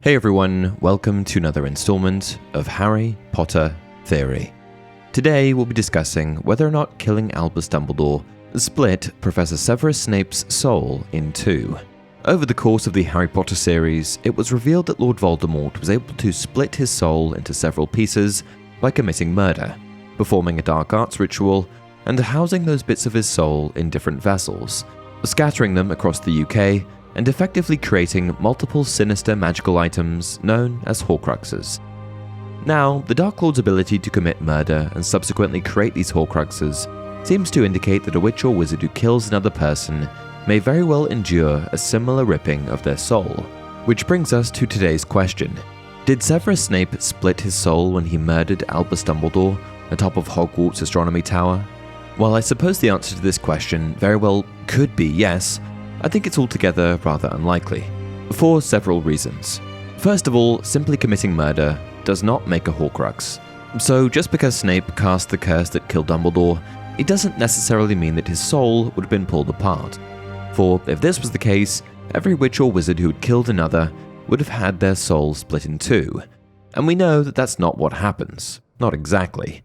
Hey everyone, welcome to another installment of Harry Potter Theory. Today we'll be discussing whether or not killing Albus Dumbledore split Professor Severus Snape's soul in two. Over the course of the Harry Potter series, it was revealed that Lord Voldemort was able to split his soul into several pieces by committing murder, performing a dark arts ritual, and housing those bits of his soul in different vessels, scattering them across the UK, and effectively creating multiple sinister magical items known as Horcruxes. Now, the Dark Lord's ability to commit murder and subsequently create these Horcruxes seems to indicate that a witch or wizard who kills another person may very well endure a similar ripping of their soul. Which brings us to today's question. Did Severus Snape split his soul when he murdered Albus Dumbledore atop of Hogwarts Astronomy Tower? While I suppose the answer to this question very well could be yes, I think it's altogether rather unlikely, for several reasons. First of all, simply committing murder does not make a Horcrux. So just because Snape cast the curse that killed Dumbledore, it doesn't necessarily mean that his soul would have been pulled apart. For if this was the case, every witch or wizard who had killed another would have had their soul split in two. And we know that that's not what happens. Not exactly.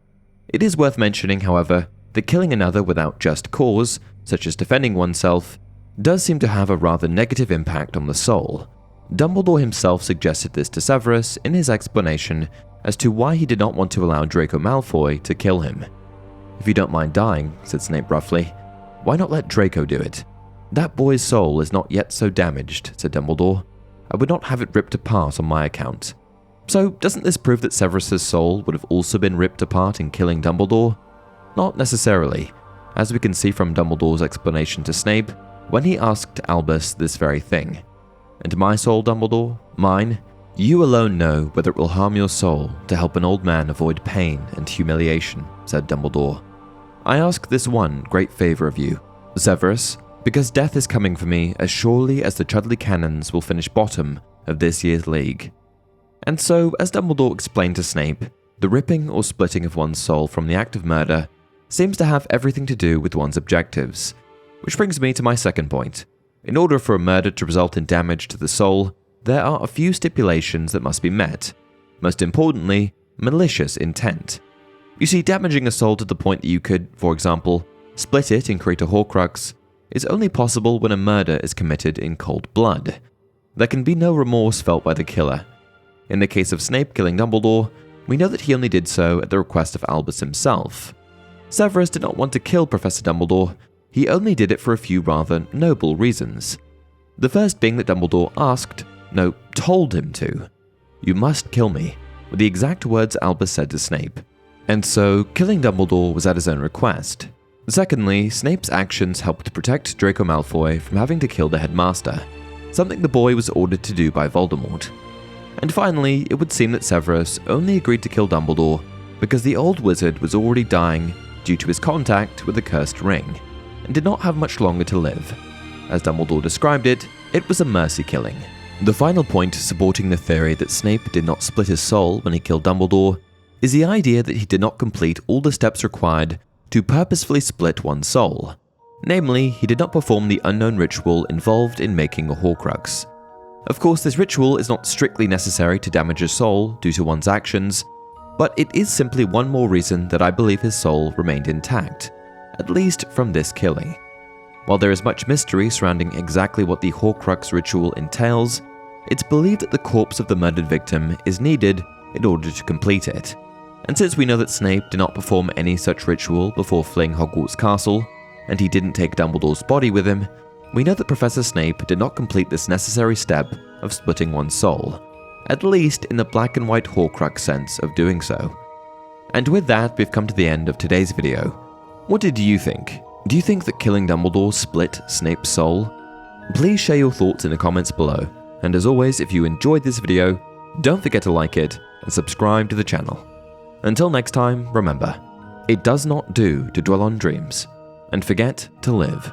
It is worth mentioning, however, that killing another without just cause, such as defending oneself, does seem to have a rather negative impact on the soul. Dumbledore himself suggested this to Severus in his explanation as to why he did not want to allow Draco Malfoy to kill him. "If you don't mind dying," said Snape roughly, "why not let Draco do it? That boy's soul is not yet so damaged," said Dumbledore. "I would not have it ripped apart on my account." So doesn't this prove that Severus's soul would have also been ripped apart in killing Dumbledore? Not necessarily, as we can see from Dumbledore's explanation to Snape when he asked Albus this very thing. "And my soul, Dumbledore? Mine? You alone know whether it will harm your soul to help an old man avoid pain and humiliation," said Dumbledore. "I ask this one great favor of you, Severus, because death is coming for me as surely as the Chudley Cannons will finish bottom of this year's league." And so, as Dumbledore explained to Snape, the ripping or splitting of one's soul from the act of murder seems to have everything to do with one's objectives. Which brings me to my second point. In order for a murder to result in damage to the soul, there are a few stipulations that must be met. Most importantly, malicious intent. You see, damaging a soul to the point that you could, for example, split it and create a Horcrux is only possible when a murder is committed in cold blood. There can be no remorse felt by the killer. In the case of Snape killing Dumbledore, we know that he only did so at the request of Albus himself. Severus did not want to kill Professor Dumbledore. He only did it for a few rather noble reasons. The first being that Dumbledore told him to. "You must kill me," were the exact words Albus said to Snape. And so, killing Dumbledore was at his own request. Secondly, Snape's actions helped protect Draco Malfoy from having to kill the headmaster, something the boy was ordered to do by Voldemort. And finally, it would seem that Severus only agreed to kill Dumbledore because the old wizard was already dying due to his contact with the cursed ring, and did not have much longer to live. As Dumbledore described it, it was a mercy killing. The final point supporting the theory that Snape did not split his soul when he killed Dumbledore is the idea that he did not complete all the steps required to purposefully split one's soul. Namely, he did not perform the unknown ritual involved in making a Horcrux. Of course, this ritual is not strictly necessary to damage a soul due to one's actions, but it is simply one more reason that I believe his soul remained intact, at least from this killing. While there is much mystery surrounding exactly what the Horcrux ritual entails, it's believed that the corpse of the murdered victim is needed in order to complete it. And since we know that Snape did not perform any such ritual before fleeing Hogwarts Castle, and he didn't take Dumbledore's body with him, we know that Professor Snape did not complete this necessary step of splitting one's soul, at least in the black and white Horcrux sense of doing so. And with that, we've come to the end of today's video. What did you think? Do you think that killing Dumbledore split Snape's soul? Please share your thoughts in the comments below, and as always, if you enjoyed this video, don't forget to like it and subscribe to the channel. Until next time, remember, it does not do to dwell on dreams and forget to live.